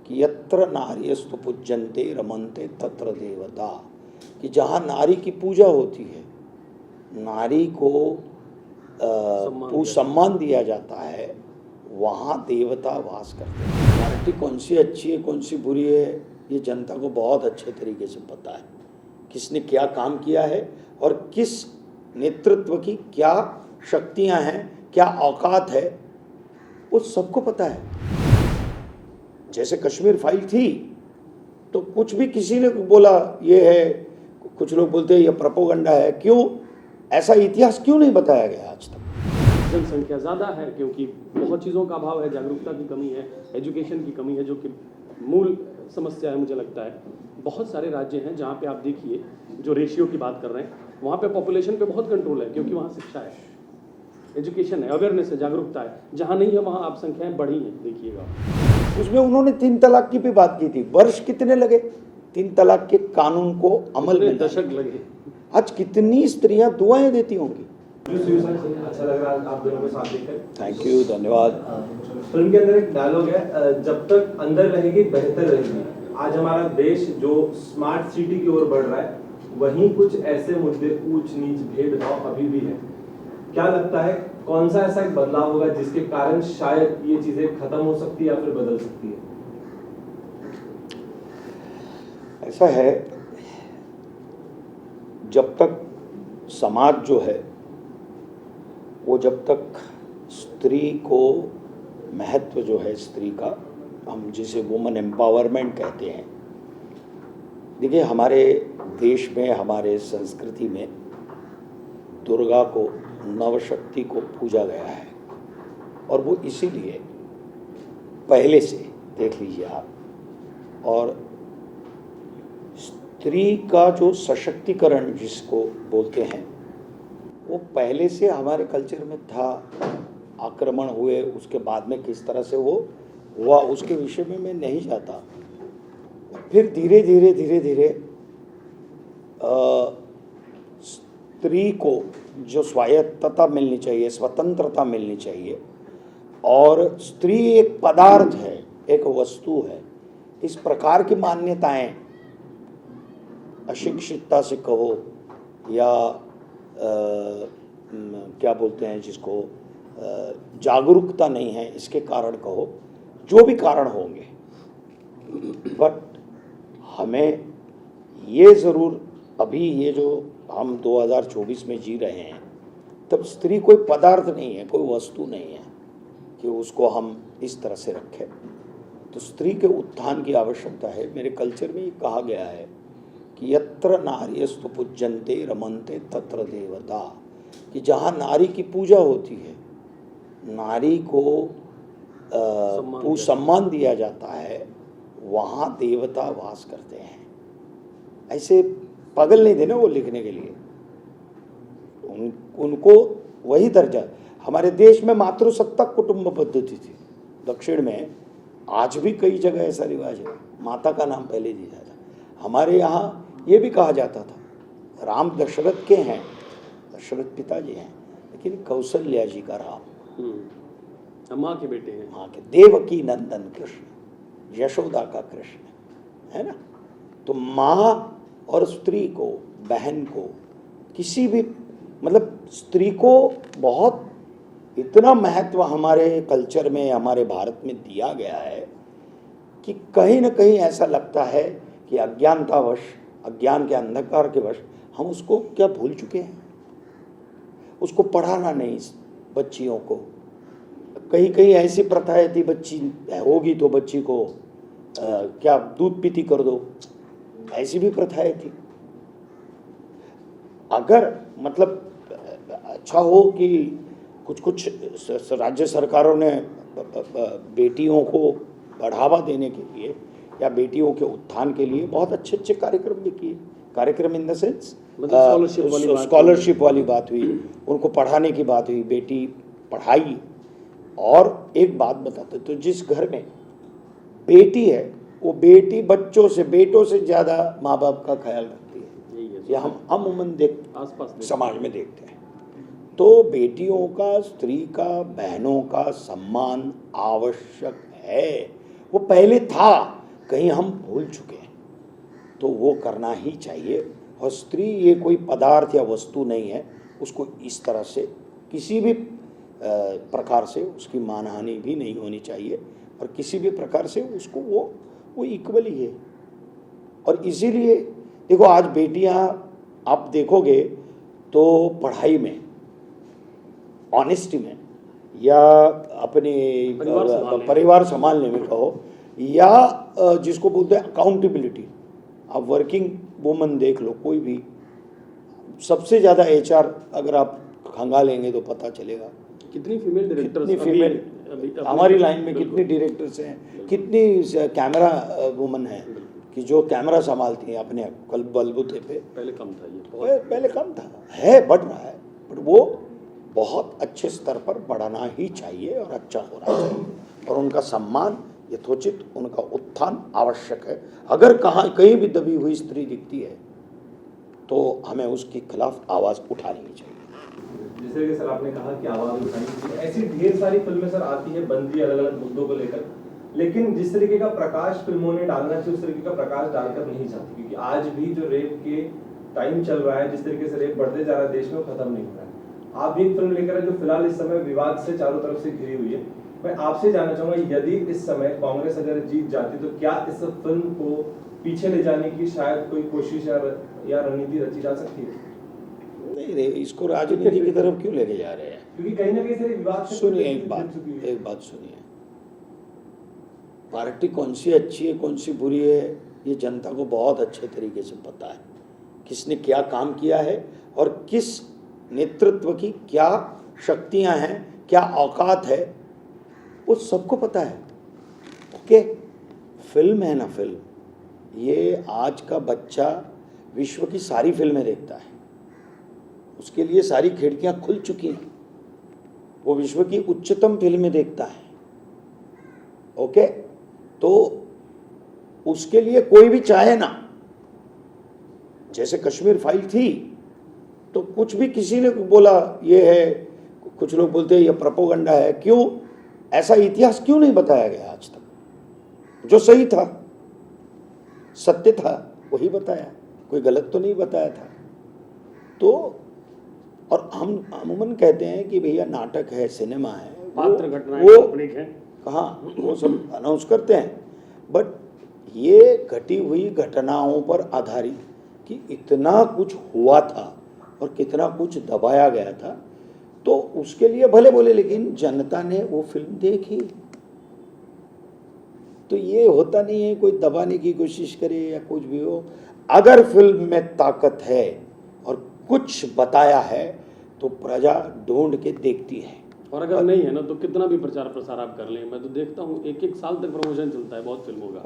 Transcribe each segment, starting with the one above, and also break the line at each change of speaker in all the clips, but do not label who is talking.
कि यत्र नार्यस्तु पूज्यन्ते रमन्ते तत्र देवता, कि जहाँ नारी की पूजा होती है, नारी को सम्मान दिया जाता है, वहाँ देवता वास करते हैं। पार्टी कौन सी अच्छी है कौन सी बुरी है ये जनता को बहुत अच्छे तरीके से पता है, किसने क्या काम किया है और किस नेतृत्व की क्या शक्तियां हैं, क्या औकात है, वो सबको पता है। जैसे कश्मीर फाइल थी तो कुछ भी किसी ने बोला ये है, कुछ लोग बोलते हैं ये प्रोपोगंडा है, क्यों ऐसा इतिहास क्यों नहीं बताया गया आज तक?
जनसंख्या ज़्यादा है क्योंकि बहुत चीज़ों का अभाव है, जागरूकता की कमी है, एजुकेशन की कमी है, जो कि मूल समस्या है। मुझे लगता है बहुत सारे राज्य हैं जहाँ पे आप देखिए, जो रेशियो की बात कर रहे हैं, वहाँ पे पॉपुलेशन पे बहुत कंट्रोल है क्योंकि वहाँ शिक्षा है, एजुकेशन है, अवेयरनेस है, जागरूकता है। जहाँ नहीं है वहाँ आप संख्याएँ बढ़ी हैं, देखिएगा।
उसमें उन्होंने 3 तलाक की भी बात की थी। वर्ष कितने लगे 3 तलाक के कानून को अमल में?
दशक लगे।
आज कितनी स्त्रियां दुआएं देती होंगी।
अच्छा लग रहा है आप दोनों के साथ देखकर।
थैंक यू, धन्यवाद।
फिल्म के अंदर एक डायलॉग है, जब तक अंदर रहेगी बेहतर रहेगी। आज हमारा देश जो स्मार्ट सिटी की ओर बढ़ रहा है, वहीं कुछ ऐसे मुद्दे, ऊंच नीच, भेदभाव अभी भी है। क्या लगता है कौन सा ऐसा एक बदलाव होगा जिसके कारण शायद ये चीजें खत्म हो सकती है या फिर बदल सकती है?
ऐसा है, जब तक समाज जो है वो जब तक स्त्री को महत्व जो है, स्त्री का, हम जिसे वुमन एम्पावरमेंट कहते हैं, देखिए हमारे देश में, हमारे संस्कृति में दुर्गा को, नवशक्ति को पूजा गया है। और वो इसीलिए पहले से देख लीजिए आप, और स्त्री का जो सशक्तिकरण जिसको बोलते हैं, वो पहले से हमारे कल्चर में था। आक्रमण हुए उसके बाद में किस तरह से वो हुआ उसके विषय में मैं नहीं जाता। फिर धीरे धीरे धीरे धीरे स्त्री को जो स्वायत्तता मिलनी चाहिए, स्वतंत्रता मिलनी चाहिए, और स्त्री एक पदार्थ है, एक वस्तु है, इस प्रकार की मान्यताएं अशिक्षितता से कहो या क्या बोलते हैं जिसको, जागरूकता नहीं है इसके कारण कहो, जो भी कारण होंगे, बट हमें ये ज़रूर, अभी ये जो हम 2024 में जी रहे हैं, तब स्त्री कोई पदार्थ नहीं है, कोई वस्तु नहीं है कि उसको हम इस तरह से रखें। तो स्त्री के उत्थान की आवश्यकता है। मेरे कल्चर में ये कहा गया है कि यत्र नार्यस्तु पूज्यन्ते रमन्ते तत्र देवता, कि जहाँ नारी की पूजा होती है, नारी को सम्मान दिया जाता है, वहाँ देवता वास करते हैं। ऐसे पागल नहीं थे ना वो लिखने के लिए, उनको वही दर्जा। हमारे देश में मातृसत्ताक कुटुंब पद्धति थी, दक्षिण में आज भी कई जगह ऐसा रिवाज है, माता का नाम पहले दिया था। हमारे यहाँ ये भी कहा जाता था राम दशरथ के हैं, दशरथ पिताजी हैं, लेकिन कौशल्या जी का राम,
माँ के बेटे हैं,
माँ के, देवकी नंदन कृष्ण, यशोदा का कृष्ण, है ना। तो माँ और स्त्री को, बहन को, किसी भी, मतलब स्त्री को बहुत इतना महत्व हमारे कल्चर में, हमारे भारत में दिया गया है कि कहीं ना कहीं ऐसा लगता है कि अज्ञानतावश, अज्ञान के अंधकार के वश हम उसको क्या भूल चुके हैं। उसको पढ़ाना नहीं बच्चियों को, कहीं कहीं ऐसी प्रथाएं थी, बच्ची होगी तो बच्ची को क्या दूध पीती कर दो, ऐसी भी प्रथाएं थी। अगर मतलब अच्छा हो कि कुछ राज्य सरकारों ने बेटियों को बढ़ावा देने के लिए या बेटियों के उत्थान के लिए बहुत अच्छे अच्छे कार्यक्रम भी किए। कार्यक्रम इन द सेंस स्कॉलरशिप वाली बात हुई, उनको पढ़ाने की बात हुई, बेटी पढ़ाई। और एक बात बताते, तो जिस घर में बेटी है वो बेटी बच्चों से, बेटों से ज़्यादा माँ बाप का ख्याल रखती है। ये हम अमूमन आसपास समाज में देखते हैं। तो बेटियों का, स्त्री का, बहनों का सम्मान आवश्यक है। वो पहले था, कहीं हम भूल चुके हैं, तो वो करना ही चाहिए। और स्त्री ये कोई पदार्थ या वस्तु नहीं है, उसको इस तरह से किसी भी प्रकार से उसकी मानहानि भी नहीं होनी चाहिए, और किसी भी प्रकार से उसको वो इक्वल ही है। और इसीलिए देखो, आज बेटियां आप देखोगे तो पढ़ाई में, ऑनेस्टी में, या अपने परिवार संभालने में कहो, या जिसको बोलते हैं अकाउंटेबिलिटी, आप वर्किंग वुमन देख लो कोई भी, सबसे ज़्यादा HR अगर आप खंगालेंगे तो पता चलेगा
कितनी फीमेल डायरेक्टर्स,
कितनी फीमेल हमारी लाइन में, कितनी डायरेक्टर्स हैं, कितनी कैमरा वुमन हैं कि जो कैमरा संभालती हैं अपने बलबूते पे।
पहले कम था ये,
पहले कम था, है बढ़ रहा है, बट वो बहुत अच्छे स्तर पर बढ़ना ही चाहिए और अच्छा होना चाहिए, और उनका सम्मान यथोचित, उनका उत्थान आवश्यक है। अगर कहीं भी दबी हुई स्त्री दिखती है तो हमें उसके खिलाफ आवाज़ उठानी ही चाहिए।
जिस तरीके सर आपने कहा कि आवाज उठानी चाहिए, ऐसी ढेर सारी फिल्में सर आती है बंदी अलग अलग मुद्दों को लेकर, लेकिन जिस तरीके का प्रकाश फिल्मों ने डालना चाहिए उस तरीके का प्रकाश डालकर नहीं चाहती, क्योंकि आज भी जो रेप के टाइम चल रहा है, जिस तरीके से रेप बढ़ते जा रहा है देश में, खत्म नहीं हो रहा है। आप भी एक फिल्म लेकर आए जो फिलहाल इस समय विवाद से चारों तरफ से घिरी हुई है। मैं आपसे जानना चाहूंगा, यदि इस समय कांग्रेस अगर जीत जाती तो क्या इस फिल्म को पीछे ले जाने की शायद कोई कोशिश या रणनीति रची जा सकती है?
नहीं, इसको राजनीति की तरफ क्यों लेके जा रहे हैं?
क्योंकि कहीं ना कहीं से विवाद से
सुनिए, एक बात सुनिए, पार्टी कौन सी अच्छी है कौन सी बुरी है ये जनता को बहुत अच्छे तरीके से पता है, किसने क्या काम किया है और किस नेतृत्व की क्या शक्तियां हैं, क्या औकात है, वो सबको पता है। ओके, फिल्म है ना, फिल्म, ये आज का बच्चा विश्व की सारी फिल्में देखता है, उसके लिए सारी खिड़कियां खुल चुकी हैं, वो विश्व की उच्चतम फिल्में देखता है। ओके, तो उसके लिए कोई भी चाहे ना, जैसे कश्मीर फाइल थी तो कुछ भी किसी ने बोला ये है, कुछ लोग बोलते हैं ये प्रोपोगंडा है, क्यों ऐसा इतिहास क्यों नहीं बताया गया आज तक? जो सही था, सत्य था, वही बताया, कोई गलत तो नहीं बताया था। तो और हम अमूमन कहते हैं कि भैया नाटक है, सिनेमा है,
पात्र घटनाएं
वो
काल्पनिक है,
कहाँ वो सब अनाउंस करते हैं, बट ये घटी हुई घटनाओं पर आधारित कि इतना कुछ हुआ था और कितना कुछ दबाया गया था, तो उसके लिए भले बोले, लेकिन जनता ने वो फिल्म देखी। तो ये होता नहीं है कोई दबाने की कोशिश करे या कुछ भी हो। अगर फिल्म में ताकत है और कुछ बताया है तो प्रजा ढूंढ के देखती है,
और अगर नहीं है ना तो कितना भी प्रचार प्रसार आप कर लें, मैं तो देखता हूँ एक साल तक प्रमोशन चलता है बहुत फिल्मों का,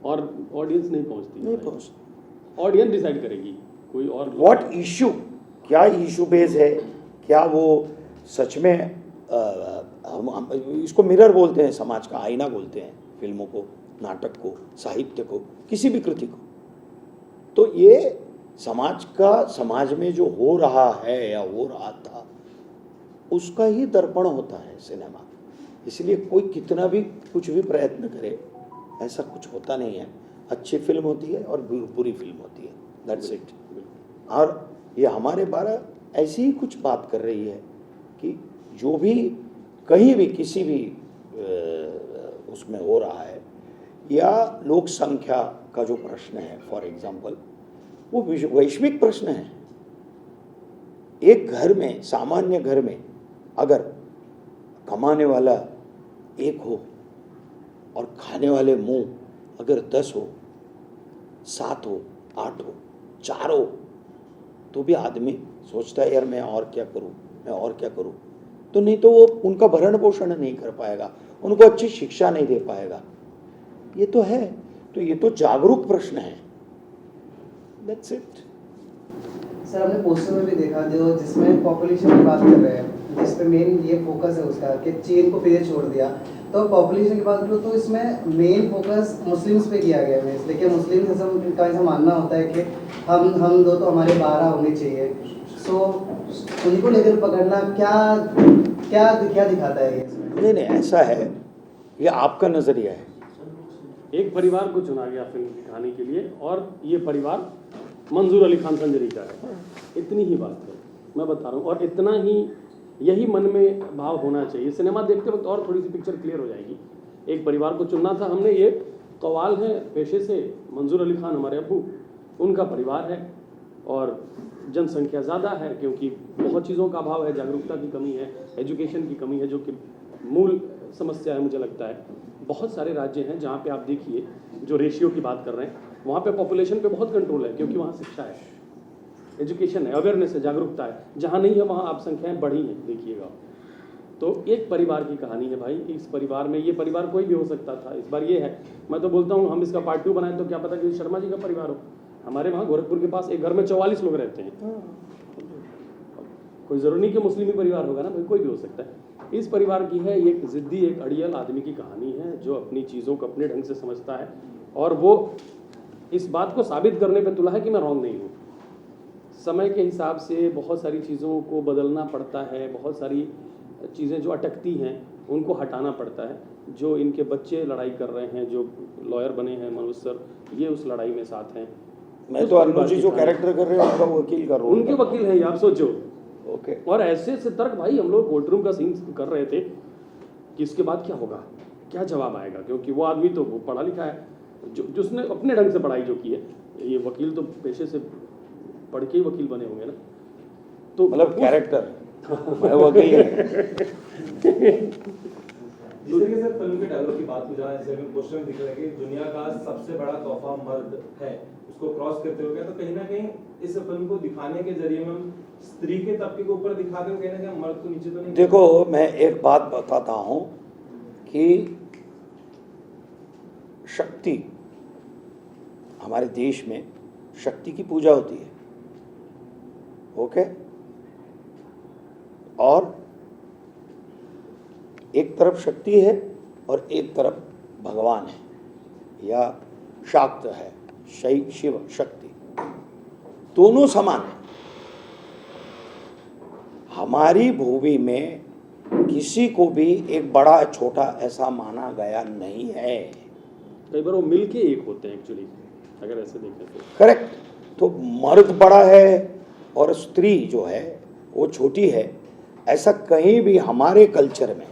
और ऑडियंस नहीं पहुँचती। ऑडियंस डिसाइड करेगी कोई और
व्हाट इशू, क्या इशू बेस है, क्या वो सच में हम इसको मिरर बोलते हैं, समाज का आईना बोलते हैं फिल्मों को, नाटक को, साहित्य को, किसी भी कृति को। तो ये समाज में जो हो रहा है या हो रहा था उसका ही दर्पण होता है सिनेमा। इसलिए कोई कितना भी कुछ भी प्रयत्न करे, ऐसा कुछ होता नहीं है। अच्छी फिल्म होती है और बुरी फिल्म होती है, दैट्स इट। और ये हमारे बारे ऐसी ही कुछ बात कर रही है कि जो भी कहीं भी किसी भी उसमें हो रहा है, या लोक संख्या का जो प्रश्न है फॉर एग्जांपल, वो वैश्विक प्रश्न है। एक घर में, सामान्य घर में अगर कमाने वाला एक हो और खाने वाले मुंह अगर 10 हो, 7 हो, 8 हो, 4 हो, तो भी आदमी सोचता है यार मैं और क्या करूं, मैं और क्या करूं। तो नहीं तो वो उनका भरण पोषण नहीं कर पाएगा, उनको अच्छी शिक्षा नहीं दे पाएगा। ये तो है, तो ये तो जागरूक प्रश्न है, दैट्स इट।
सर हमने पोस्टर में भी देखा जो जिसमें पॉपुलेशन की बात कर रहे हैं, जिस पे मेन ये फोकस है उसका कि चीन को पीछे छोड़ दिया, तो पॉपुलेशन की बात करो तो इसमें मेन फोकस मुस्लिम्स पे किया गया है। इसलिए कि मुस्लिम का ऐसा मानना होता है कि हम दो तो हमारे 12 होने चाहिए। सो उनको लेकर पकड़ना क्या दिखाता है ये?
नहीं, ऐसा है, ये आपका नज़रिया है,
एक परिवार को चुना गया फिल्म की कहानी के लिए और ये परिवार मंजूर अली खान संजरी का है। इतनी ही बात है, मैं बता रहा हूँ, और इतना ही यही मन में भाव होना चाहिए। सिनेमा देखते वक्त और थोड़ी सी पिक्चर क्लियर हो जाएगी। एक परिवार को चुनना था हमने, ये कव्वाल है पेशे से, मंजूर अली खान हमारे अब्बू, उनका परिवार है और जनसंख्या ज़्यादा है क्योंकि बहुत चीज़ों का अभाव है, जागरूकता की कमी है, एजुकेशन की कमी है, जो कि मूल समस्या है मुझे लगता है। बहुत सारे राज्य हैं जहाँ पे आप देखिए, जो रेशियो की बात कर रहे हैं, वहाँ पे पॉपुलेशन पे बहुत कंट्रोल है क्योंकि वहाँ शिक्षा है, एजुकेशन है, अवेयरनेस है, जागरूकता है। जहाँ नहीं है वहाँ आप संख्याएँ बढ़ी हैं, देखिएगा। तो एक परिवार की कहानी है भाई। इस परिवार में, ये परिवार कोई भी हो सकता था, इस बार ये है। मैं तो बोलता हूँ हम इसका पार्ट 2 बनाएं तो क्या पता कि शर्मा जी का परिवार हो। हमारे वहाँ गोरखपुर के पास एक घर में 44 लोग रहते हैं। कोई ज़रूरी नहीं कि मुस्लिम ही परिवार होगा ना भाई, कोई भी हो सकता है। इस परिवार की है, एक ज़िद्दी, एक अड़ियल आदमी की कहानी है जो अपनी चीज़ों को अपने ढंग से समझता है और वो इस बात को साबित करने पे तुला है कि मैं रॉन्ग नहीं हूँ। समय के हिसाब से बहुत सारी चीज़ों को बदलना पड़ता है, बहुत सारी चीज़ें जो अटकती हैं उनको हटाना पड़ता है। जो इनके बच्चे लड़ाई कर रहे हैं, जो लॉयर बने हैं मनोज सर, ये उस लड़ाई में साथ हैं।
मैं तो अन्नू जी जो कैरेक्टर कर रहे हैं उनका वकील कर रहा हूँ,
उनके वकील हैं, आप सोचो।
ओके।
और ऐसे से तर्क भाई, हम लोग कोर्ट रूम का सीन कर रहे थे कि इसके बाद क्या होगा, क्या जवाब आएगा, क्योंकि वो आदमी तो वो पढ़ा लिखा है, जिसने अपने ढंग से पढ़ाई जो की है। ये वकील तो पेशे से पढ़ के ही वकील बने होंगे ना, तो
मतलब कैरेक्टर मैं वकील है।
जिस तरीके से फिल्म के डायलॉग की बात की जाए, जैसे पोस्टर में दिख रहा है कि दुनिया का सबसे बड़ा तोहफा मर्द है, उसको क्रॉस करते हुए, तो कहीं ना कहीं इस फिल्म को दिखाने के जरिए में हम स्त्री के तबके को ऊपर दिखाते हैं, कहीं ना कहीं मर्द को नीचे तो नहीं।
देखो, मैं एक बात बताता हूँ कि शक्ति, हमारे देश में शक्ति की पूजा होती है, ओके। और एक तरफ शक्ति है और एक तरफ भगवान है या शाक्त है, शिव शक्ति, दोनों समान है। हमारी भूमि में किसी को भी एक बड़ा छोटा ऐसा माना गया नहीं है।
कई बार वो मिलके एक होते हैं एक्चुअली, अगर ऐसे देखें तो।
करेक्ट। तो मर्द बड़ा है और स्त्री जो है वो छोटी है, ऐसा कहीं भी हमारे कल्चर में,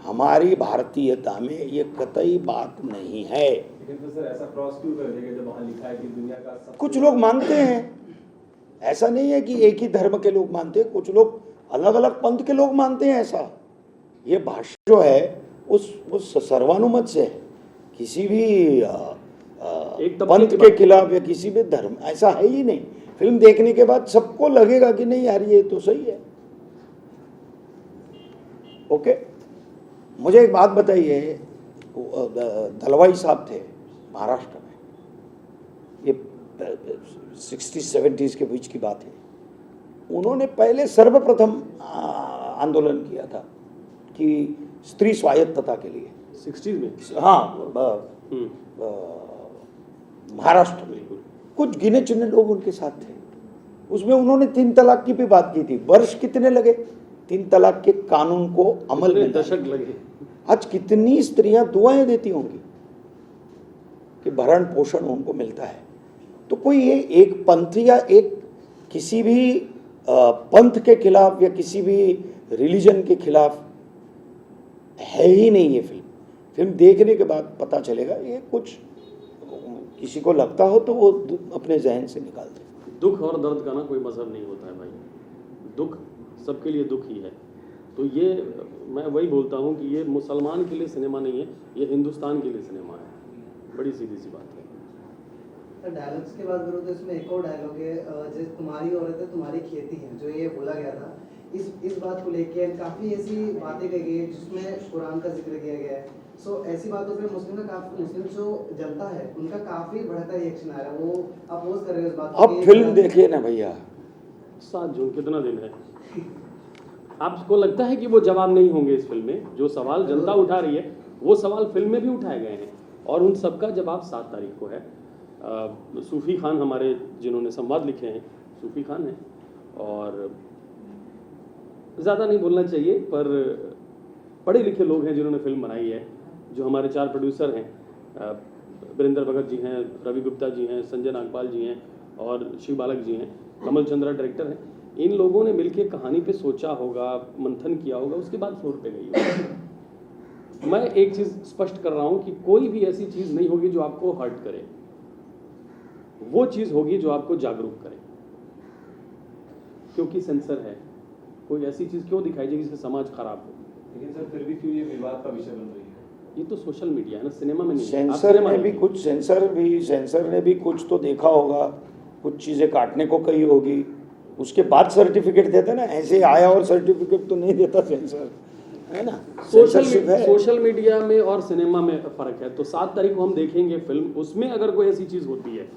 हमारी भारतीयता में ये कतई बात नहीं है।
लेकिन तो सर ऐसा क्रॉस क्यों कर देगा जब वहाँ लिखा है कि दुनिया का
कुछ लोग मानते हैं, ऐसा नहीं है कि एक ही धर्म के लोग मानते हैं, कुछ लोग अलग अलग पंथ के लोग मानते हैं ऐसा। ये भाषा जो है उस सर्वानुमत से है, किसी भी पंथ के खिलाफ या किसी भी धर्म, ऐसा है ही नहीं। फिल्म देखने के बाद सबको लगेगा कि नहीं यार ये तो सही है, ओके। मुझे एक बात बताइए, दलवाई साहब थे महाराष्ट्र में, ये 60-70s के बीच की बात है। उन्होंने पहले सर्वप्रथम आंदोलन किया था कि स्त्री स्वायत्तता के लिए
60s में,
हाँ, महाराष्ट्र में कुछ गिने चुने लोग उनके साथ थे। उसमें उन्होंने 3 तलाक की भी बात की थी। वर्ष कितने लगे 3 तलाक के कानून को अमल में?
दशक लगे।
आज कितनी स्त्रियां दुआएं देती होंगी कि भरण पोषण उनको मिलता है। तो कोई ये एक पंथ या एक किसी भी पंथ के खिलाफ या किसी भी रिलीजन के खिलाफ है ही नहीं। ये फिल्म देखने के बाद पता चलेगा। ये कुछ किसी को लगता हो तो वो अपने जहन से निकाल दे।
दुख और दर्द का ना कोई मजहब नहीं होता है भाई, दुख सबके लिए दुख ही है। तो ये मैं वही बोलता हूँ कि ये मुसलमान के लिए सिनेमा नहीं है, ये हिंदुस्तान के लिए सिनेमा है। बड़ी सीधी सी बात है।
डायलॉग्स की बात करूँ तो इसमें एक और डायलॉग है, जो तुम्हारी औरत है तुम्हारी खेती है, जो ये बोला गया था। इस बात को लेकर काफ़ी ऐसी बातें कही गई है जिसमें कुरान का जिक्र किया गया है। सो ऐसी बातों पे मुस्लिम जो जनता है उनका काफ़ी बढ़ता रिएक्शन आ रहा है, वो अपोज कर रहे हैं उस बात को।
अब फिल्म देखिए ना भैया,
7 जून कितना दिन है। आपको लगता है कि वो जवाब नहीं होंगे इस फिल्म में? जो सवाल जनता उठा रही है वो सवाल फिल्म में भी उठाए गए हैं और उन सबका जवाब 7 तारीख को है। सूफ़ी खान हमारे जिन्होंने संवाद लिखे हैं, सूफ़ी खान हैं, और ज़्यादा नहीं बोलना चाहिए पर पढ़े लिखे लोग हैं जिन्होंने फिल्म बनाई है। जो हमारे 4 प्रोड्यूसर हैं, वीरेंद्र भगत जी हैं, रवि गुप्ता जी हैं, संजय नागपाल जी हैं और शिव बालक जी हैं, कमल चंद्रा डायरेक्टर हैं। इन लोगों ने मिलकर कहानी पे सोचा होगा, मंथन किया होगा, उसके बाद फ्लोर पे गई होगी। मैं एक चीज़ स्पष्ट कर रहा हूँ कि कोई भी ऐसी चीज़ नहीं होगी जो आपको हर्ट करे, वो चीज़ होगी जो आपको जागरूक करे। क्योंकि सेंसर है, कोई ऐसी चीज़ क्यों दिखाई जाएगी जिससे समाज खराब हो।
लेकिन सर फिर भी क्यों ये विवाद का विषय बन रही है?
ये तो सोशल मीडिया है ना, सिनेमा में नहीं है। आप
सेंसर
सिनेमा
में भी
देखिए।
कुछ सेंसर ने भी कुछ तो देखा होगा, कुछ चीज़ें काटने को कही होगी, उसके बाद सर्टिफिकेट देता ना। ऐसे आया और सर्टिफिकेट तो नहीं देता सेंसर, है ना। Censorship है।
सोशल मीडिया में और सिनेमा में फ़र्क है। तो 7 तारीख को हम देखेंगे फिल्म, उसमें अगर कोई ऐसी चीज़ होती है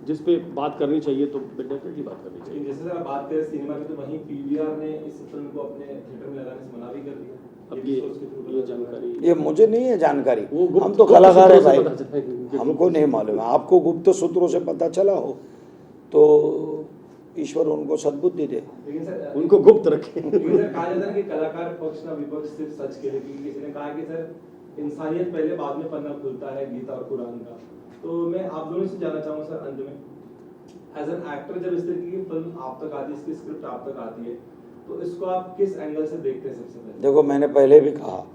जिस पे बात करनी चाहिए तो डेफिनेटली बात करनी चाहिए।
जैसे सर आप बात करें सिनेमा की, तो वहीं पीवीआर ने इस फिल्म को अपने थिएटर में लगाने से मना भी कर दिया।
अब ये जानकारी,
ये मुझे नहीं है जानकारी,
वो गुप्त-
हम तो
गुप्त
कलाकार है
सूत्रों से
भाई,
पता चला है कि
हमको नहीं मालूम है। आपको गुप्त सूत्रों से पता चला हो तो ईश्वर उनको सद्बुद्धि दे,
लेकिन सर
उनको गुप्त रखें।
लेकिन सर कहा जाता है कि कलाकार पक्ष ना विपक्ष सिर्फ सच के लिए, क्योंकि किसी ने कहा कि सर इंसानियत पहले बाद में पन्ना खुलता है गीता और कुरान का। तो मैं आप दोनों से जानना चाहूँगा सर, अंत में एज एन एक्टर जब इस तरीके की फिल्म आप तक आती है, इसकी स्क्रिप्ट आप तक आती है, तो इसको आप किस एंगल से देखते हैं सबसे पहले?
देखो मैंने पहले भी कहा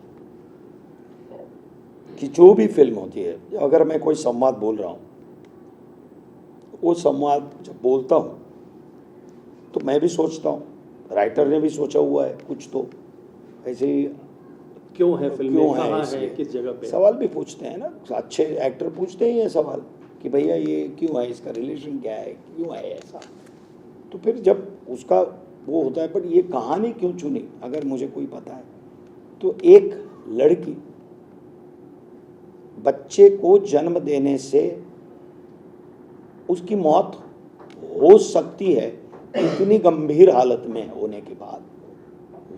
कि जो भी फिल्म होती है, अगर मैं कोई संवाद बोल रहा हूँ, वो संवाद जब बोलता हूँ तो मैं भी सोचता हूँ, राइटर ने भी सोचा हुआ है कुछ, तो ऐसे ही
क्यों है फिल्म,
क्यों है
कहाँ है,
इसलिए
किस जगह पे।
सवाल भी पूछते हैं ना, अच्छे एक्टर पूछते ही हैं सवाल कि भैया ये क्यों है, इसका रिलेशन क्या है, क्यों है ऐसा। तो फिर जब उसका वो होता है, पर ये कहानी क्यों चुनी, अगर मुझे कोई पता है तो एक लड़की बच्चे को जन्म देने से उसकी मौत हो सकती है, इतनी गंभीर हालत में होने के बाद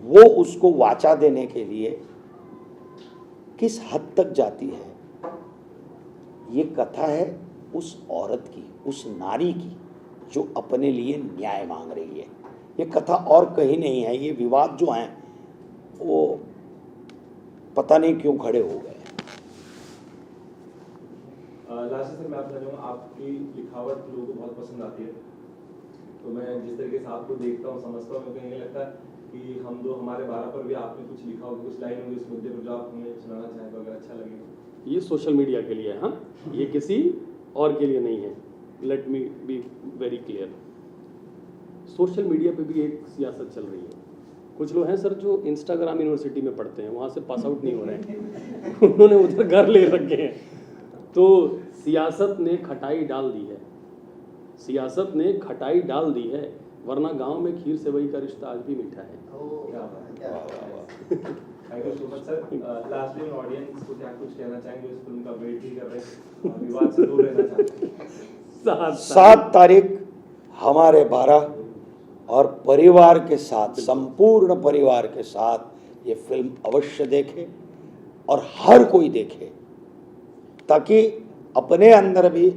वो उसको वाचा देने के लिए किस हद तक जाती है। ये कथा है उस औरत की, उस नारी की जो अपने लिए न्याय मांग रही है। ये कथा और कहीं नहीं है। ये विवाद जो हैं वो पता नहीं क्यों खड़े हो गए।
लास्ट सर मैं आपसे चाहूँगा, आपकी लिखावट लोगों को बहुत पसंद आती है, तो मैं जिस तरीके से आपको देखता हूँ समझता हूँ, मुझे लगता है कि हम दो हमारे 12 पर भी आपने कुछ लिखा होगा, कुछ लाइन होगी इस मुद्दे पर जो आप हमें सुनाना चाहें तो अगर अच्छा लगे।
ये सोशल मीडिया के लिए है, हाँ, ये किसी और के लिए नहीं है। Let me be very clear. Social media पे भी एक सियासत चल रही है। कुछ लोग हैं सर जो इंस्टाग्राम यूनिवर्सिटी में पढ़ते हैं, वहाँ से पास आउट नहीं हो रहे हैं, उन्होंने उधर घर ले रखे हैं। तो सियासत ने खटाई डाल दी है, सियासत ने खटाई डाल दी है, वरना गांव में खीर सेवई का रिश्ता आज भी मीठा है।
Thank you so much sir. Lastly audience को क्या कुछ कहना चाहेंगे, इस फिल्म का वेट भी कर रहे हैं, विवाद से दूर रहना चाहते हैं?
7 तारीख हमारे 12 और परिवार के साथ, संपूर्ण परिवार के साथ ये फिल्म अवश्य देखे और हर कोई देखे, ताकि अपने अंदर भी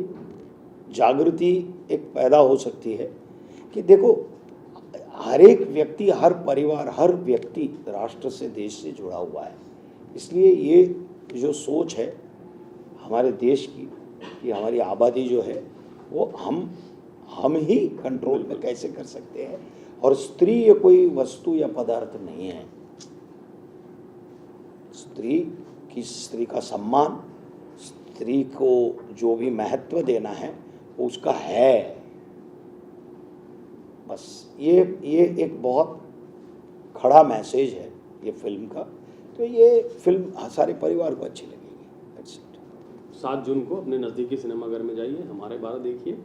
जागृति एक पैदा हो सकती है कि देखो हर एक व्यक्ति, हर परिवार, हर व्यक्ति राष्ट्र से, देश से जुड़ा हुआ है। इसलिए ये जो सोच है हमारे देश की कि हमारी आबादी जो है वो हम ही कंट्रोल में कैसे कर सकते हैं। और स्त्री ये कोई वस्तु या पदार्थ नहीं है। स्त्री का सम्मान, स्त्री को जो भी महत्व देना है वो उसका है। बस ये एक बहुत खड़ा मैसेज है ये फिल्म का। तो ये फिल्म सारे परिवार को अच्छी लगेगी।
7 जून को अपने नज़दीकी सिनेमाघर में जाइए, हमारे 12 देखिए,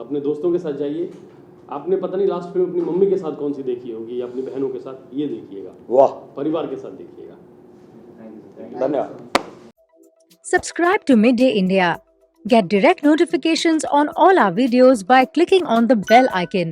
अपने दोस्तों के साथ जाइए। आपने पता नहीं लास्ट फिल्म अपनी मम्मी के साथ कौन सी देखी होगी या अपनी बहनों के साथ, ये देखिएगा।
वाह,
परिवार के साथ देखिएगा।
धन्यवाद।
Subscribe to Midday India. Get direct notifications on all our videos by clicking on the bell icon.